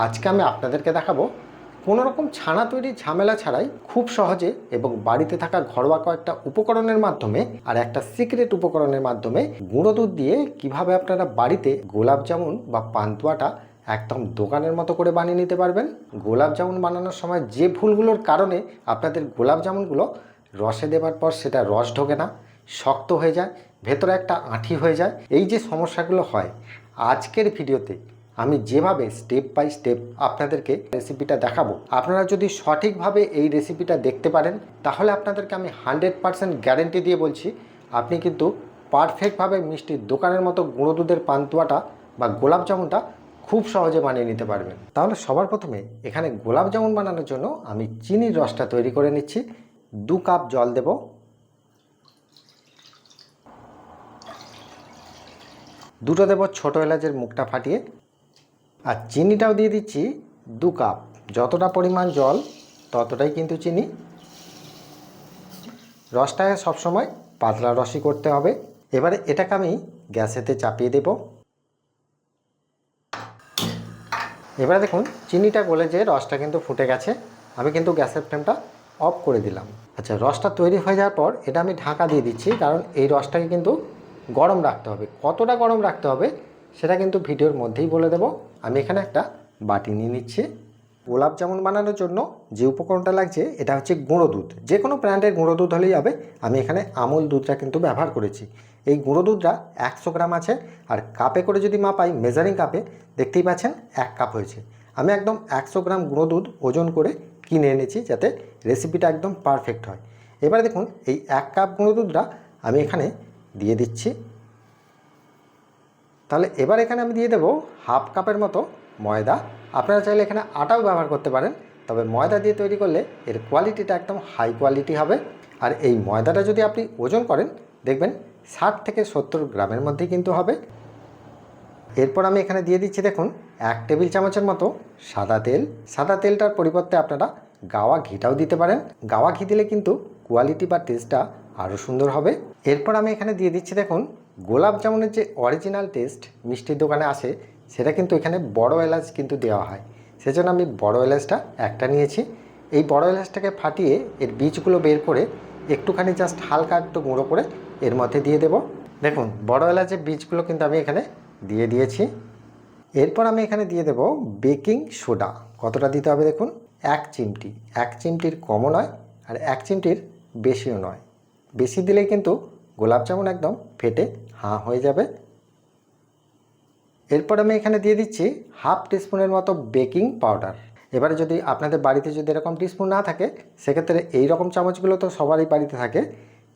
আজকে আমি আপনাদেরকে দেখাবো কোনো রকম ছানা তৈরির ঝামেলা ছাড়াই খুব সহজে এবং বাড়িতে থাকা ঘরোয়া কয়েকটা উপকরণের মাধ্যমে আর একটা সিক্রেট উপকরণের মাধ্যমে গুঁড়ো দুধ দিয়ে কিভাবে আপনারা বাড়িতে গোলাপ জামুন বা পান্তুয়াটা একদম দোকানের মতো করে বানিয়ে নিতে পারবেন। গোলাপ জামুন বানানোর সময় যে ভুলগুলোর কারণে আপনাদের গোলাপ জামুনগুলো রসে দেওয়ার পর সেটা রস ঢোকে না, শক্ত হয়ে যায়, ভেতরে একটা আঁঠি হয়ে যায়, এই যে সমস্যাগুলো হয়, আজকের ভিডিওতে আমি যেভাবে স্টেপ বাই স্টেপ আপনাদেরকে রেসিপিটা দেখাবো, আপনারা যদি সঠিকভাবে এই রেসিপিটা দেখতে পারেন তাহলে আপনাদেরকে আমি 100% গ্যারেন্টি দিয়ে বলছি আপনি কিন্তু পারফেক্টভাবে মিষ্টির দোকানের মতো গুঁড়ো দুধের পান্তুয়াটা বা গোলাপ জামুনটা খুব সহজে বানিয়ে নিতে পারবেন। তাহলে সবার প্রথমে এখানে গোলাপ জামুন বানানোর জন্য আমি চিনির রসটা তৈরি করে নিচ্ছি। 2 কাপ জল দেব, দুটো দেব ছোটো এলাচের মুখটা ফাটিয়ে, আর চিনিটাও দিয়ে দিচ্ছি 2 কাপ। যতটা পরিমাণ জল ততটাই কিন্তু চিনি। রসটাকে সবসময় পাতলা রসই করতে হবে। এবারে এটাকে আমি গ্যাসেতে চাপিয়ে দেব। এবারে দেখুন চিনিটা গলে যে রসটা কিন্তু ফুটে গেছে, আমি কিন্তু গ্যাসের ফ্লেমটা অফ করে দিলাম। আচ্ছা, রসটা তৈরি হয়ে যাওয়ার পর এটা আমি ঢাকা দিয়ে দিচ্ছি, কারণ এই রসটাকে কিন্তু গরম রাখতে হবে। কতটা গরম রাখতে হবে সেটা কিন্তু ভিডিওর মধ্যেই বলে দেব। আমি এখানে একটা বাটি নিয়ে নিচ্ছি। গোলাপ জামুন বানানোর জন্য যে উপকরণটা লাগছে এটা হচ্ছে গুঁড়ো দুধ। যে কোনো ব্র্যান্ডের গুঁড়ো দুধ হলেই হবে। আমি এখানে আমুল দুধটা কিন্তু ব্যবহার করেছি। এই গুঁড়ো দুধটা 100 গ্রাম আছে, আর কাপে করে যদি মাপাই, মেজারিং কাপে, দেখতেই পাচ্ছেন 1 কাপ হয়েছে। আমি একদম 100 গ্রাম গুঁড়ো দুধ ওজন করে কিনে এনেছি যাতে রেসিপিটা একদম পারফেক্ট হয়। এবারে দেখুন এই 1 কাপ গুঁড়ো দুধটা আমি এখানে দিয়ে দিচ্ছি। তাহলে এবার এখানে আমি দিয়ে দেবো হাফ কাপের মতো ময়দা। আপনারা চাইলে এখানে আটাও ব্যবহার করতে পারেন, তবে ময়দা দিয়ে তৈরি করলে এর কোয়ালিটিটা একদম হাই কোয়ালিটি হবে। আর এই ময়দাটা যদি আপনি ওজন করেন দেখবেন 60 থেকে 70 গ্রামের মধ্যেই কিন্তু হবে। এরপর আমি এখানে দিয়ে দিচ্ছি দেখুন 1 টেবিল চামচের মতো সাদা তেল। সাদা তেলটার পরিবর্তে আপনারা গাওয়া ঘিটাও দিতে পারেন। গাওয়া ঘি দিলে কিন্তু কোয়ালিটি বা টেস্টটা আরও সুন্দর হবে। এরপর আমি এখানে দিয়ে দিচ্ছি দেখুন গোলাপ জামুনের যে অরিজিনাল টেস্ট মিষ্টির দোকানে আসে, সেটা কিন্তু এখানে বড় এলাচ কিন্তু দেওয়া হয়। সেজন্য আমি বড় এলাচটা একটা নিয়েছি। এই বড় এলাচটাকে ফাটিয়ে এর বীজগুলো বের করে একটুখানি জাস্ট হালকা একটু গুঁড়ো করে এর মধ্যে দিয়ে দেব। দেখুন বড় এলাচের বীজগুলো কিন্তু আমি এখানে দিয়ে দিয়েছি। এরপর আমি এখানে দিয়ে দেব বেকিং সোডা। কতটা দিতে হবে দেখুন, 1 চিমটি। 1 চিমটির কমও নয় আর 1 চিমটির বেশিও নয়। বেশি দিলে কিন্তু গোলাপ জামুন একদম ফেটে হাঁ হয়ে যাবে। এরপর আমি এখানে দিয়ে দিচ্ছি হাফ টিস্পুনের মতো বেকিং পাউডার। এবারে যদি আপনাদের বাড়িতে যদি এরকম টিস্পুন না থাকে, সেক্ষেত্রে এই রকম চামচগুলো তো সবারই বাড়িতে থাকে।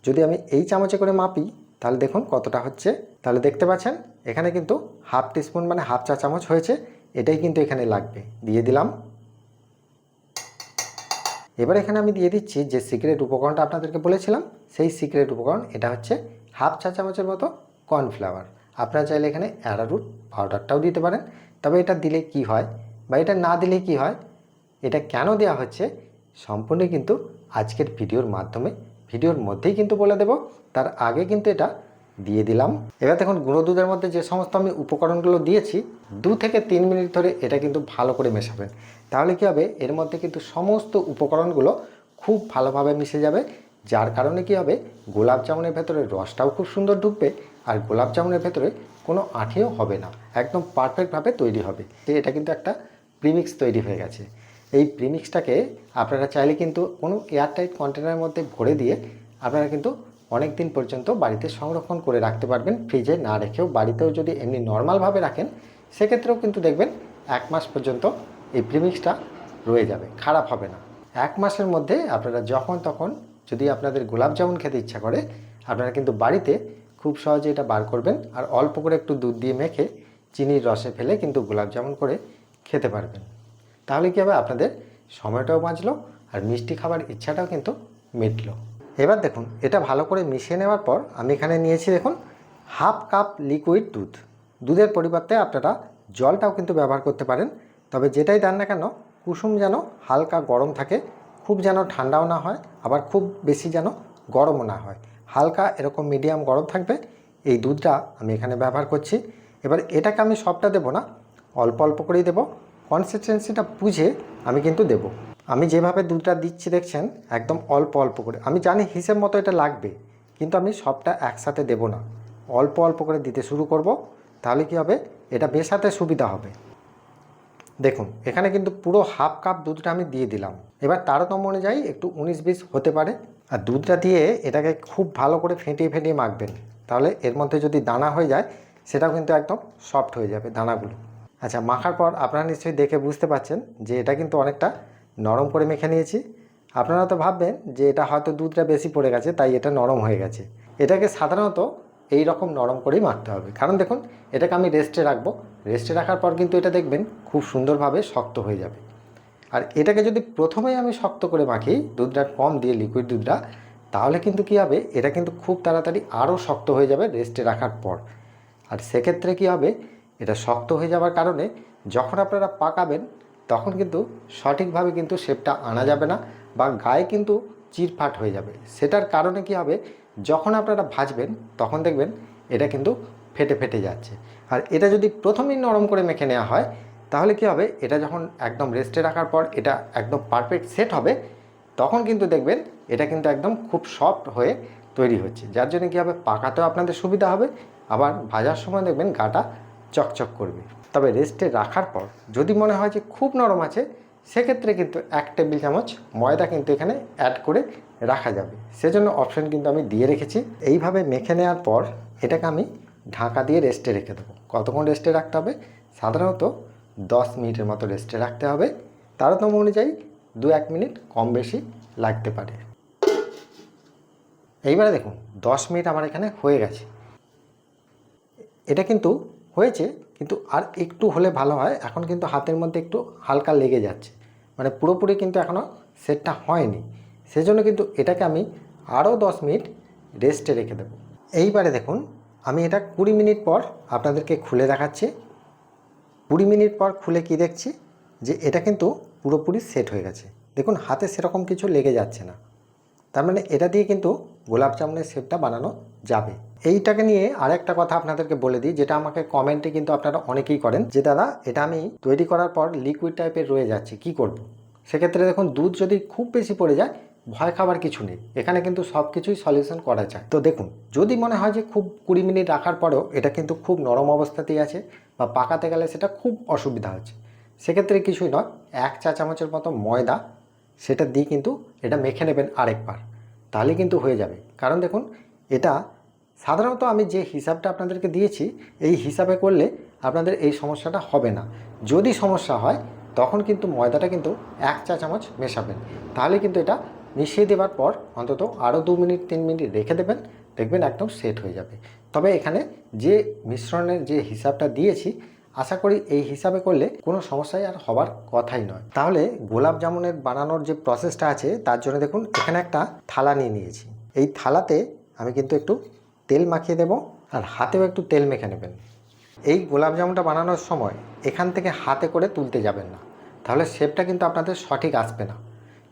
যদি আমি এই চামচে করে মাপি তাহলে দেখুন কতটা হচ্ছে। তাহলে দেখতে পাচ্ছেন এখানে কিন্তু হাফ টিস্পুন মানে হাফ চা চামচ হয়েছে। এটাই কিন্তু এখানে লাগবে, দিয়ে দিলাম। এবার এখানে আমি দিয়ে দিচ্ছি যে সিক্রেট উপকরণটা আপনাদেরকে বলেছিলাম, সেই সিক্রেট উপকরণ এটা হচ্ছে হাফ চা চামচের মতো কর্নফ্লাওয়ার। আপনারা চাইলে এখানে অ্যারারুট পাউডারটাও দিতে পারেন। তবে এটা দিলে কি হয় বা এটা না দিলে কি হয়, এটা কেন দেওয়া হচ্ছে সম্পূর্ণ কিন্তু আজকের ভিডিওর মধ্যেই কিন্তু বলে দেব। তার আগে কিন্তু এটা দিয়ে দিলাম। এবার দেখুন গুঁড়ো দুধের মধ্যে যে সমস্ত আমি উপকরণগুলো দিয়েছি, 2 থেকে 3 মিনিট ধরে এটা কিন্তু ভালো করে মেশাবেন। তাহলে কী হবে, এর মধ্যে কিন্তু সমস্ত উপকরণগুলো খুব ভালোভাবে মিশে যাবে। যার কারণে কী হবে, গোলাপ জামুনের ভেতরে রসটাও খুব সুন্দর ঢুকবে আর গোলাপ জামুনের ভেতরে কোনো আঠিও হবে না, একদম পারফেক্টভাবে তৈরি হবে। এটা কিন্তু একটা প্রিমিক্স তৈরি হয়ে গেছে। এই প্রিমিক্সটাকে আপনারা চাইলে কিন্তু কোনো এয়ারটাইট কন্টেনারের মধ্যে ভরে দিয়ে আপনারা কিন্তু অনেক দিন পর্যন্ত বাড়িতে সংরক্ষণ করে রাখতে পারবেন, ফ্রিজে না রেখেও। বাড়িতেও যদি এমনি নর্মালভাবে রাখেন সেক্ষেত্রেও কিন্তু দেখবেন 1 মাস পর্যন্ত এই প্রিমিক্সটা রয়ে যাবে, খারাপ হবে না। 1 মাসের মধ্যে আপনারা যখন তখন যদি আপনাদের গোলাপ জামুন খেতে ইচ্ছা করে, আপনারা কিন্তু বাড়িতে খুব সহজে এটা বার করবেন আর অল্প করে একটু দুধ দিয়ে মেখে চিনির রসে ফেলে কিন্তু গোলাপ জামুন করে খেতে পারবেন। তাহলে কী হবে, আপনাদের সময়টাও বাঁচলো আর মিষ্টি খাবার ইচ্ছাটাও কিন্তু মিটলো। এবার দেখুন এটা ভালো করে মিশিয়ে নেওয়ার পর আমি এখানে নিয়েছি দেখুন হাফ কাপ লিকুইড দুধ। দুধের পরিবর্তে আপনারা জলটাও কিন্তু ব্যবহার করতে পারেন। তবে যেটাই দেন না কেন কুসুম যেন হালকা গরম থাকে, খুব যেন ঠান্ডাও না হয়, আবার খুব বেশি যেন গরমও না হয়। হালকা এরকম মিডিয়াম গরম থাকবে এই দুধটা আমি এখানে ব্যবহার করছি। এবার এটাকে আমি সবটা দেবো না, অল্প অল্প করেই দেবো। কনসিস্টেন্সিটা বুঝে আমি কিন্তু দেব। আমি যেভাবে দুধটা দিচ্ছি দেখছেন একদম অল্প অল্প করে। আমি জানি হিসেব মতো এটা লাগবে, কিন্তু আমি সবটা একসাথে দেব না, অল্প অল্প করে দিতে শুরু করব। তাহলে কি হবে, এটা মেশাতে সুবিধা হবে। দেখুন এখানে কিন্তু পুরো হাফ কাপ দুধটা আমি দিয়ে দিলাম। এবার তারতম্য অনুযায়ী একটু 19-20 হতে পারে। আর দুধটা দিয়ে এটাকে খুব ভালো করে ফেটিয়ে ফেটিয়ে মাখবেন, তাহলে এর মধ্যে যদি দানা হয়ে যায় সেটাও কিন্তু একদম সফট হয়ে যাবে দানাগুলো। আচ্ছা, মাখার পর আপনারা নিশ্চয়ই দেখে বুঝতে পারছেন যে এটা কিন্তু অনেকটা নরম করে মেখে নিয়েছি। আপনারা তো ভাববেন যে এটা হয়তো দুধটা বেশি পড়ে গেছে তাই এটা নরম হয়ে গেছে। এটাকে সাধারণত এই রকম নরম করেই মাখতে হবে, কারণ দেখুন এটাকে আমি রেস্টে রাখবো। রেস্টে রাখার পর কিন্তু এটা দেখবেন খুব সুন্দরভাবে শক্ত হয়ে যাবে। আর এটাকে যদি প্রথমেই আমি শক্ত করে মাখি দুধটা কম দিয়ে, লিকুইড দুধটা, তাহলে কিন্তু কী হবে, এটা কিন্তু খুব তাড়াতাড়ি আরও শক্ত হয়ে যাবে রেস্টে রাখার পর। আর সেক্ষেত্রে কী হবে, এটা শক্ত হয়ে যাওয়ার কারণে যখন আপনারা পাকাবেন তখন কিন্তু সঠিকভাবে কিন্তু শেপটা আনা যাবে না, বা গায়ে কিন্তু চিরফাট হয়ে যাবে। সেটার কারণে কী হবে, যখন আপনারা ভাজবেন তখন দেখবেন এটা কিন্তু ফেটে ফেটে যাচ্ছে। আর এটা যদি প্রথমেই নরম করে মেখে নেওয়া হয় তাহলে কী হবে, এটা যখন একদম রেস্টে রাখার পর এটা একদম পারফেক্ট সেট হবে, তখন কিন্তু দেখবেন এটা কিন্তু একদম খুব সফট হয়ে তৈরি হচ্ছে। যার জন্য কী হবে, পাকাতেও আপনাদের সুবিধা হবে, আবার ভাজার সময় দেখবেন গাটা চকচক করবে। তবে রেস্টে রাখার পর যদি মনে হয় যে খুব নরম আছে, সেক্ষেত্রে কিন্তু 1 টেবিল চামচ ময়দা কিন্তু এখানে অ্যাড করে রাখা যাবে। সেজন্য অপশন কিন্তু আমি দিয়ে রেখেছি। এইভাবে মেখে নেওয়ার পর এটাকে আমি ঢাকা দিয়ে রেস্টে রেখে দেবো। কতক্ষণ রেস্টে রাখতে হবে, সাধারণত 10 মিনিটের মতো রেস্টে রাখতে হবে। তারতম্য অনুযায়ী 2-1 মিনিট কম বেশি লাগতে পারে। এইবারে দেখুন 10 মিনিট আমার এখানে হয়ে গেছে। এটা কিন্তু হয়েছে, কিন্তু আর একটু হলে ভালো হয়। এখন কিন্তু হাতের মধ্যে একটু হালকা লেগে যাচ্ছে, মানে পুরোপুরি কিন্তু এখনও সেটটা হয়নি। সেজন্য কিন্তু এটাকে আমি আরও 10 মিনিট রেস্টে রেখে দেবো। এইবারে দেখুন আমি এটা 20 মিনিট পর আপনাদেরকে খুলে দেখাচ্ছি। 20 মিনিট পর খুলে কি দেখছি, যে এটা কিন্তু পুরোপুরি সেট হয়ে গেছে। দেখুন হাতে সেরকম কিছু লেগে যাচ্ছে না, তার মানে এটা দিয়ে কিন্তু গোলাপ জামুনের শেপটা বানানো যাবে। এইটাকে নিয়ে আরেকটা কথা আপনাদেরকে বলে দিই, যেটা আমাকে কমেন্টে কিন্তু আপনারা অনেকেই করেন, যে দাদা এটা আমি তৈরি করার পর লিকুইড টাইপের রয়ে যাচ্ছে, কি করব। সেক্ষেত্রে দেখুন দুধ যদি খুব বেশি পড়ে যায়, ভয় খাবার কিছু নেই, এখানে কিন্তু সব কিছুই সলিউশন করা যায়। তো দেখুন যদি মনে হয় যে খুব 20 মিনিট রাখার পরেও এটা কিন্তু খুব নরম অবস্থাতেই আছে, বা পাকাতে গেলে সেটা খুব অসুবিধা হচ্ছে, সেক্ষেত্রে কিছুই নয়, 1 চা চামচের মতো ময়দা সেটা দিয়ে কিন্তু এটা মেখে নেবেন আরেকবার, তাহলে কিন্তু হয়ে যাবে। কারণ দেখুন এটা সাধারণত আমি যে হিসাবটা আপনাদেরকে দিয়েছি এই হিসাবে করলে আপনাদের এই সমস্যাটা হবে না। যদি সমস্যা হয় তখন কিন্তু ময়দাটা কিন্তু 1 চা চামচ মেশাবেন, তাহলে কিন্তু এটা মিশিয়ে দেওয়ার পর অন্তত আরও 2 মিনিট 3 মিনিট রেখে দেবেন, দেখবেন একদম সেট হয়ে যাবে। তবে এখানে যে মিশ্রণের যে হিসাবটা দিয়েছি, আশা করি এই হিসাবে করলে কোনো সমস্যাই আর হবার কথাই নয়। তাহলে গোলাপ জামুনের বানানোর যে প্রসেসটা আছে তার জন্য দেখুন এখানে একটা থালা নিয়ে নিয়েছি। এই থালাতে আমি কিন্তু একটু তেল মাখিয়ে দেব, আর হাতেও একটু তেল মেখে নেবেন। এই গোলাপ জামুনটা বানানোর সময় এখান থেকে হাতে করে তুলতে যাবেন না, তাহলে শেপটা কিন্তু আপনাদের সঠিক আসবে না।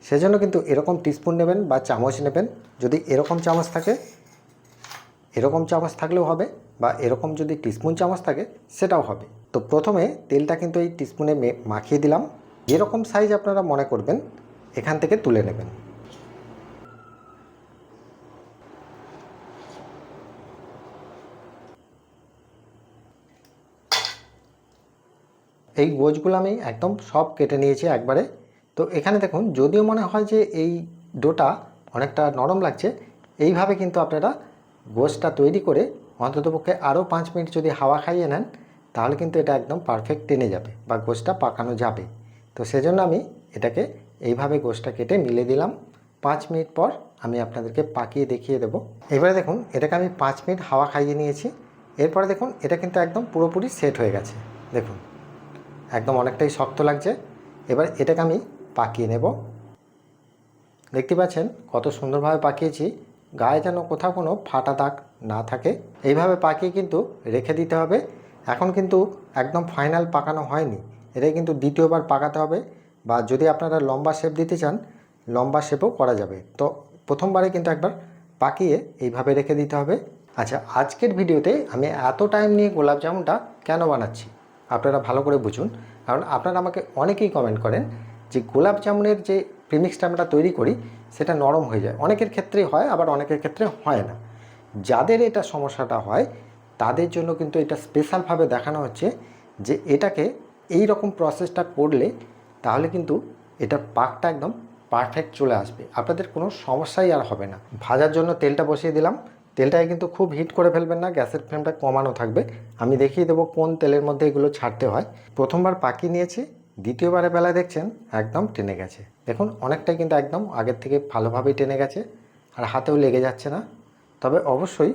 সেজন্য কিন্তু এরকম টিস্পুন নেবেন বা চামচ নেবেন, যদি এরকম চামচ থাকে এরকম চামচ থাকলেও হবে, বা এরকম যদি টিস্পুন চামচ থাকে সেটাও হবে। তো প্রথমে তেলটা কিন্তু এই টিস্পুনে মাখিয়ে দিলাম, যেরকম সাইজ আপনারা মনে করবেন এখান থেকে তুলে নেবেন। এই গোছগুলো আমি একদম সব কেটে নিয়েছি একবারে। তো এখানে দেখুন যদিও মনে হয় যে এই ডোটা অনেকটা নরম লাগছে, এইভাবে কিন্তু আপনারা গোছটা তৈরি করে অন্ততপক্ষে আরও 5 মিনিট যদি হাওয়া খাইয়ে নেন, তাহলে কিন্তু এটা একদম পারফেক্ট টেনে যাবে বা গোছটা পাকানো যাবে। তো সেজন্য আমি এটাকে এইভাবে গোছটা কেটে মিলে দিলাম। 5 মিনিট পর আমি আপনাদেরকে পাকিয়ে দেখিয়ে দেব। এবারে দেখুন এটাকে আমি 5 মিনিট হাওয়া খাইয়ে নিয়েছি। এরপরে দেখুন এটা কিন্তু একদম পুরোপুরি সেট হয়ে গেছে। দেখুন একদম অনেকটাই শক্ত লাগছে। এবার এটাকে আমি পাকিয়ে নেব। দেখতে পাচ্ছেন কত সুন্দরভাবে পাকিয়েছি, গায়ে যেন কোথাও কোনো ফাটা দাগ না থাকে। এইভাবে পাকিয়ে কিন্তু রেখে দিতে হবে। এখন কিন্তু একদম ফাইনাল পাকানো হয়নি, এটাই কিন্তু দ্বিতীয়বার পাকাতে হবে, বা যদি আপনারা লম্বা শেপ দিতে চান লম্বা শেপও করা যাবে। তো প্রথমবারে কিন্তু একবার পাকিয়ে এইভাবে রেখে দিতে হবে। আচ্ছা, আজকের ভিডিওতে আমি এত টাইম নিয়ে গোলাপ জামুনটা কেন বানাচ্ছি আপনারা ভালো করে বুঝুন। কারণ আপনারা আমাকে অনেকেই কমেন্ট করেন যে গোলাপ জামুনের যে প্রিমিক্সটা আমরা তৈরি করি সেটা নরম হয়ে যায়। অনেকের ক্ষেত্রেই হয়, আবার অনেকের ক্ষেত্রে হয় না। যাদের এটা সমস্যাটা হয় তাদের জন্য কিন্তু এটা স্পেশালভাবে দেখানো হচ্ছে যে এটাকে এই রকম প্রসেসটা করলে তাহলে কিন্তু এটা পাকটা একদম পারফেক্ট চলে আসবে, আপনাদের কোনো সমস্যাই আর হবে না। ভাজার জন্য তেলটা বসিয়ে দিলাম। তেলটাকে কিন্তু খুব হিট করে ফেলবেন না, গ্যাসের ফ্লেমটা কমানো থাকবে। আমি দেখিয়ে দেবো কোন তেলের মধ্যে এগুলো ছাড়তে হয়। প্রথমবার পাকিয়ে নিয়েছি, দ্বিতীয়বারের বেলায় দেখছেন একদম টেনে গেছে। দেখুন অনেকটাই কিন্তু একদম আগের থেকে ভালোভাবেই টেনে গেছে, আর হাতেও লেগে যাচ্ছে না। তবে অবশ্যই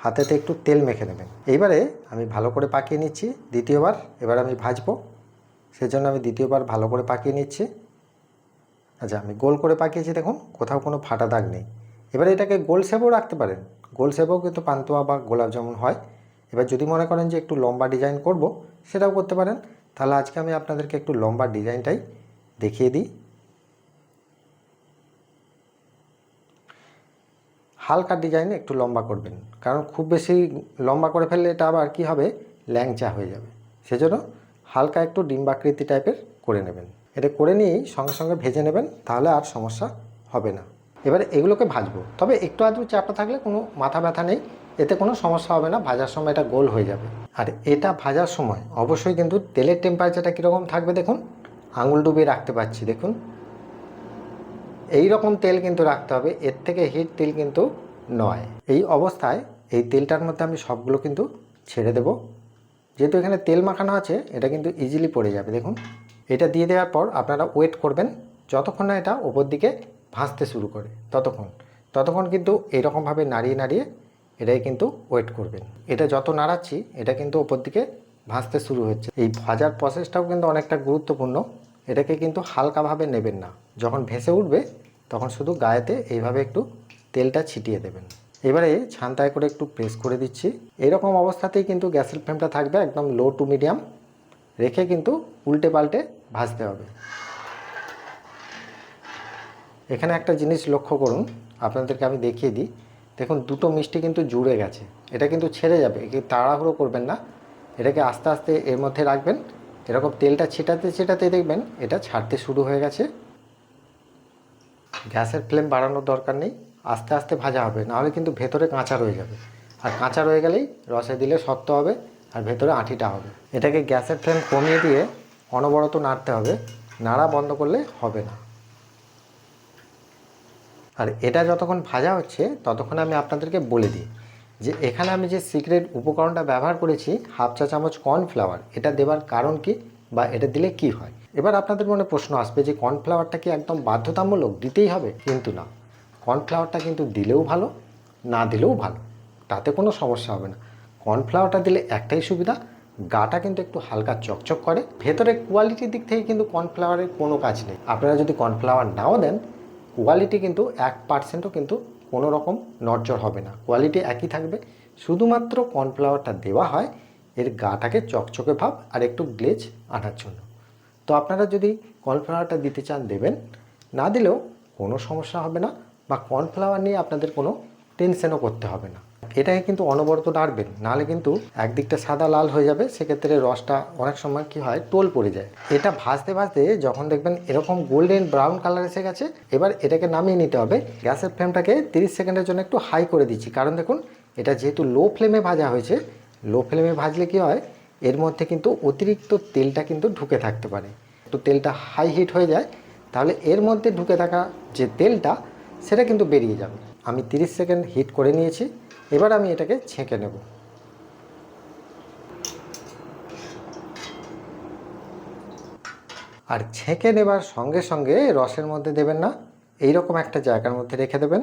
হাতেতে একটু তেল মেখে নেবেন। এইবারে আমি ভালো করে পাকিয়ে নিচ্ছি দ্বিতীয়বার। এবার আমি ভাজবো, সেজন্য আমি দ্বিতীয়বার ভালো করে পাকিয়ে নিচ্ছি। আচ্ছা, আমি গোল করে পাকিয়েছি, দেখুন কোথাও কোনো ফাটা দাগ নেই। এবারে এটাকে গোল শেপও রাখতে পারেন, গোল শেপেও কিন্তু পান্তুয়া বা গোলাপ জামুন হয়। এবার যদি মনে করেন যে একটু লম্বা ডিজাইন করব, সেটাও করতে পারেন। তাহলে আজকে আমি আপনাদেরকে একটু লম্বা ডিজাইনটাই দেখিয়ে দিই। হালকা ডিজাইনে একটু লম্বা করবেন, কারণ খুব বেশি লম্বা করে ফেললে এটা আবার কী হবে, ল্যাংচা হয়ে যাবে। সেজন্য হালকা একটু ডিম্বাকৃতি টাইপের করে নেবেন। এটা করে নিয়েই সঙ্গে সঙ্গে ভেজে নেবেন, তাহলে আর সমস্যা হবে না। এবারে এগুলোকে ভাজবো, তবে একটু আধটু চাপটা থাকলে কোনো মাথা ব্যথা নেই, এতে কোনো সমস্যা হবে না। ভাজার সময় এটা গোল হয়ে যাবে। আর এটা ভাজার সময় অবশ্যই কিন্তু তেলের টেম্পারেচারটা কীরকম থাকবে দেখুন, আঙুল ডুবিয়ে রাখতে পারছি দেখুন, এই রকম তেল কিন্তু রাখতে হবে, এর থেকে হিট তেল কিন্তু নয়। এই অবস্থায় এই তেলটার মধ্যে আমি সবগুলো কিন্তু ছেড়ে দেব। যেহেতু এখানে তেল মাখানো আছে, এটা কিন্তু ইজিলি পড়ে যাবে। দেখুন এটা দিয়ে দেওয়ার পর আপনারা ওয়েট করবেন যতক্ষণ না এটা ওপর দিকে ভাসতে শুরু করে, ততক্ষণ কিন্তু এইরকমভাবে নাড়িয়ে নাড়িয়ে এটাই কিন্তু ওয়েট করবেন। এটা যত নাড়াচ্ছি এটা কিন্তু ওপর দিকে ভাসতে শুরু হচ্ছে। এই ভাজার প্রসেসটাও কিন্তু অনেকটা গুরুত্বপূর্ণ, এটাকে কিন্তু হালকাভাবে নেবেন না। যখন ভেসে উঠবে তখন শুধু গায়েতে এইভাবে একটু তেলটা ছিটিয়ে দেবেন। এবারে ছান্তায় করে একটু প্রেস করে দিচ্ছি। এরকম অবস্থাতেই কিন্তু গ্যাসের ফ্লেমটা থাকবে একদম লো টু মিডিয়াম রেখে, কিন্তু উল্টে পাল্টে ভাজতে হবে। এখানে একটা জিনিস লক্ষ্য করুন, আপনাদেরকে আমি দেখিয়ে দিই। দেখুন দুটো মিষ্টি কিন্তু জুড়ে গেছে, এটা কিন্তু ছেড়ে যাবে, একে তাড়াহুড়ো করবেন না, এটাকে আস্তে আস্তে এর মধ্যে রাখবেন। এরকম তেলটা ছিটাতে ছিটাতে দেখবেন এটা ছাড়তে শুরু হয়ে গেছে। গ্যাসের ফ্লেম বাড়ানোর দরকার নেই, আস্তে আস্তে ভাজা হবে, নাহলে কিন্তু ভেতরে কাঁচা রয়ে যাবে। আর কাঁচা রয়ে গেলেই রসে দিলে শক্ত হবে আর ভেতরে আঁঠিটা হবে। এটাকে গ্যাসের ফ্লেম কমিয়ে দিয়ে অনবরত নাড়তে হবে, নাড়া বন্ধ করলে হবে না। আর এটা যতক্ষণ ভাজা হচ্ছে ততক্ষণ আমি আপনাদেরকে বলে দিই যে এখানে আমি যে সিক্রেট উপকরণটা ব্যবহার করেছি, হাফ চা চামচ কর্নফ্লাওয়ার, এটা দেওয়ার কারণ কি বা এটা দিলে কি হয়। এবার আপনাদের মনে প্রশ্ন আসবে যে কর্নফ্লাওয়ারটা কি একদম বাধ্যতামূলক দিতেই হবে? কিন্তু না, কর্নফ্লাওয়ারটা কিন্তু দিলেও ভালো, না দিলেও ভালো, তাতে কোনো সমস্যা হবে না। কর্নফ্লাওয়ারটা দিলে একটাই সুবিধা, গাটা কিন্তু একটু হালকা চকচক করে। ভেতরে কোয়ালিটির দিক থেকে কিন্তু কর্নফ্লাওয়ারের কোনো কাজ নেই। আপনারা যদি কর্নফ্লাওয়ার নাও দেন, কোয়ালিটি কিন্তু 1%ও কিন্তু কোনো রকম নড়চড় হবে না, কোয়ালিটি একই থাকবে। শুধুমাত্র কর্নফ্লাওয়ারটা দেওয়া হয় এর গাটাকে চকচকে ভাব আর একটু গ্লেজ আনার জন্য। তো আপনারা যদি কর্নফ্লাওয়ারটা দিতে চান দেবেন, না দিলেও কোনো সমস্যা হবে না, বা কর্নফ্লাওয়ার নিয়ে আপনাদের কোনো টেনশনও করতে হবে না। এটাকে কিন্তু অনবরত নাড়বেন, নাহলে কিন্তু একদিকটা সাদা লাল হয়ে যাবে, সেক্ষেত্রে রসটা অনেক সময় কি হয়, টোল পড়ে যায়। এটা ভাজতে ভাজতে যখন দেখবেন এরকম গোল্ডেন ব্রাউন কালার এসে গেছে, এবার এটাকে নামিয়ে নিতে হবে। গ্যাসের ফ্লেমটাকে 30 সেকেন্ডের জন্য একটু হাই করে দিচ্ছি, কারণ দেখুন এটা যেহেতু লো ফ্লেমে ভাজা হয়েছে, লো ফ্লেমে ভাজলে কি হয়, এর মধ্যে কিন্তু অতিরিক্ত তেলটা কিন্তু ঢুকে থাকতে পারে। একটু তেলটা হাই হিট হয়ে যায়, তাহলে এর মধ্যে ঢুকে থাকা যে তেলটা সেটা কিন্তু বেরিয়ে যাবে। আমি 30 সেকেন্ড হিট করে নিয়েছি, এবার আমি এটাকে ছেঁকে নেব। আর ছেঁকে নেবার সঙ্গে সঙ্গে রসের মধ্যে দেবেন না, এইরকম একটা জায়গার মধ্যে রেখে দেবেন।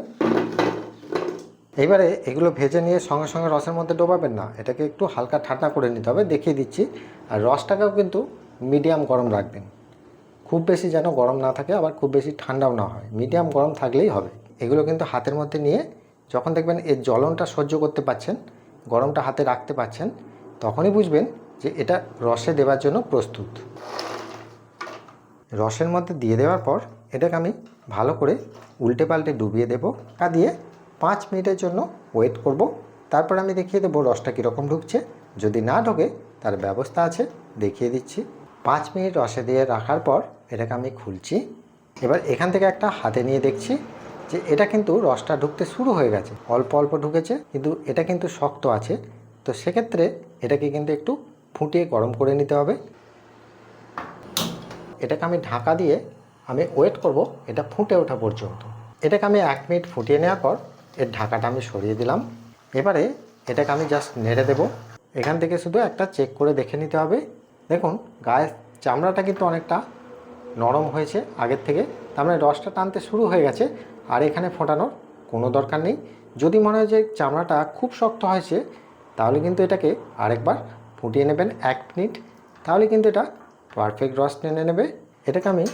এবারে এগুলো ভেজে নিয়ে সঙ্গে সঙ্গে রসের মধ্যে ডোবাবেন না, এটাকে একটু হালকা ঠান্ডা করে নিতে হবে, দেখিয়ে দিচ্ছি। আর রসটাকেও কিন্তু মিডিয়াম গরম রাখবেন, খুব বেশি যেন গরম না থাকে, আবার খুব বেশি ঠান্ডাও না হয়, মিডিয়াম গরম থাকলেই হবে। এগুলো কিন্তু হাতের মধ্যে নিয়ে যখন দেখবেন এর জ্বলনটা সহ্য করতে পারছেন, গরমটা হাতে রাখতে পারছেন, তখনই বুঝবেন যে এটা রসে দেওয়ার জন্য প্রস্তুত। রসের মধ্যে দিয়ে দেওয়ার পর এটাকে আমি ভালো করে উল্টে পাল্টে ডুবিয়ে দেবো, ঢাকা দিয়ে 5 মিনিটের জন্য ওয়েট করব। তারপর আমি দেখিয়ে দেবো রসটা কীরকম ঢুকছে। যদি না ঢোকে তার ব্যবস্থা আছে, দেখিয়ে দিচ্ছি। 5 মিনিট রসে দিয়ে রাখার পর এটাকে আমি খুলছি। এবার এখান থেকে একটা হাতে নিয়ে দেখছি যে এটা কিন্তু রসটা ঢুকতে শুরু হয়ে গেছে, অল্প অল্প ঢুকেছে, কিন্তু এটা কিন্তু শক্ত আছে। তো সেক্ষেত্রে এটাকে কিন্তু একটু ফুটিয়ে গরম করে নিতে হবে। এটাকে আমি ঢাকা দিয়ে আমি ওয়েট করব এটা ফুটে ওঠা পর্যন্ত। এটাকে আমি 1 মিনিট ফুটিয়ে নেওয়ার পর এর ঢাকাটা আমি সরিয়ে দিলাম। এবারে এটাকে আমি জাস্ট নেড়ে দেব। এখান থেকে শুধু একটা চেক করে দেখে নিতে হবে। দেখুন গায়ের চামড়াটা কিন্তু অনেকটা নরম হয়েছে আগের থেকে, তার মানে রসটা টানতে শুরু হয়ে গেছে। আর এখানে ফোটানোর কোনো দরকার নেই। যদি মনে হয় যে চামড়াটা খুব শক্ত হয়েছে, তাহলে কিন্তু এটাকে আরেকবার ফুটিয়ে নেবেন 1 মিনিট, তাহলে কিন্তু এটা পারফেক্ট রস টেনে নেবে। এটাকে আমি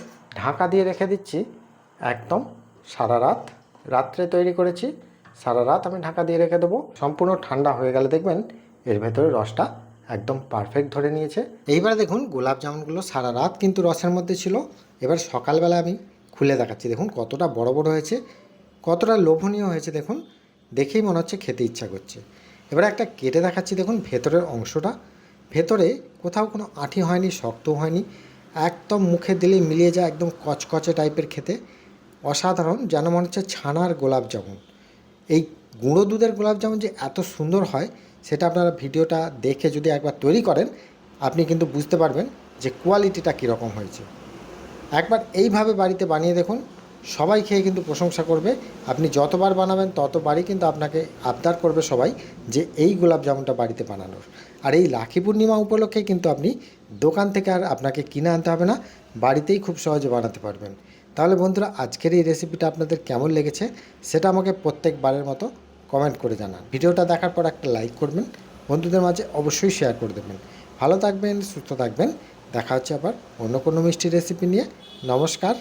ঢাকা দিয়ে রেখে দিচ্ছি একদম সারা রাত। রাত্রে তৈরি করেছি, সারা রাত আমি ঢাকা দিয়ে রেখে দেবো। সম্পূর্ণ ঠান্ডা হয়ে গেলে দেখবেন এর ভেতরে রসটা একদম পারফেক্ট ধরে নিয়েছে। এইবারে দেখুন গোলাপ জামুনগুলো সারা রাত কিন্তু রসের মধ্যে ছিল। এবার সকালবেলা আমি খুলে দেখাচ্ছি, দেখুন কতটা বড় বড় হয়েছে, কতটা লোভনীয় হয়েছে। দেখুন দেখেই মনে হচ্ছে খেতে ইচ্ছা করছে। এবারে একটা কেটে দেখাচ্ছি, দেখুন ভেতরের অংশটা, ভেতরে কোথাও কোনো আঁটি হয়নি, শক্ত হয়নি, একদম মুখে দিলেই মিলিয়ে যায়, একদম কচকচে টাইপের খেতে, অসাধারণ, যেন মনে হচ্ছে ছানার গোলাপ জামুন। এই গুঁড়ো দুধের গোলাপ জামুন যে এত সুন্দর হয়, সেটা আপনারা ভিডিওটা দেখে যদি একবার তৈরি করেন, আপনি কিন্তু বুঝতে পারবেন যে কোয়ালিটিটা কীরকম হয়েছে। একবার এইভাবে বাড়িতে বানিয়ে দেখুন, সবাই খেয়ে কিন্তু প্রশংসা করবে। আপনি যতবার বানাবেন ততবারই কিন্তু আপনাকে আবদার করবে সবাই যে এই গোলাপ জামুনটা বাড়িতে বানানোর। আর এই রাখি পূর্ণিমা উপলক্ষে কিন্তু আপনি দোকান থেকে আর আপনাকে কিনে আনতে হবে না, বাড়িতেই খুব সহজে বানাতে পারবেন। তাহলে বন্ধুরা, আজকের এই রেসিপিটা আপনাদের কেমন লেগেছে সেটা আমাকে প্রত্যেকবারের মতো কমেন্ট করে জানান। ভিডিওটা দেখার পর একটা লাইক করবেন, বন্ধুদের মাঝে অবশ্যই শেয়ার করে দেবেন। ভালো থাকবেন, সুস্থ থাকবেন। দেখা হচ্ছে আবার অন্য কোনো মিষ্টি রেসিপি নিয়ে। নমস্কার।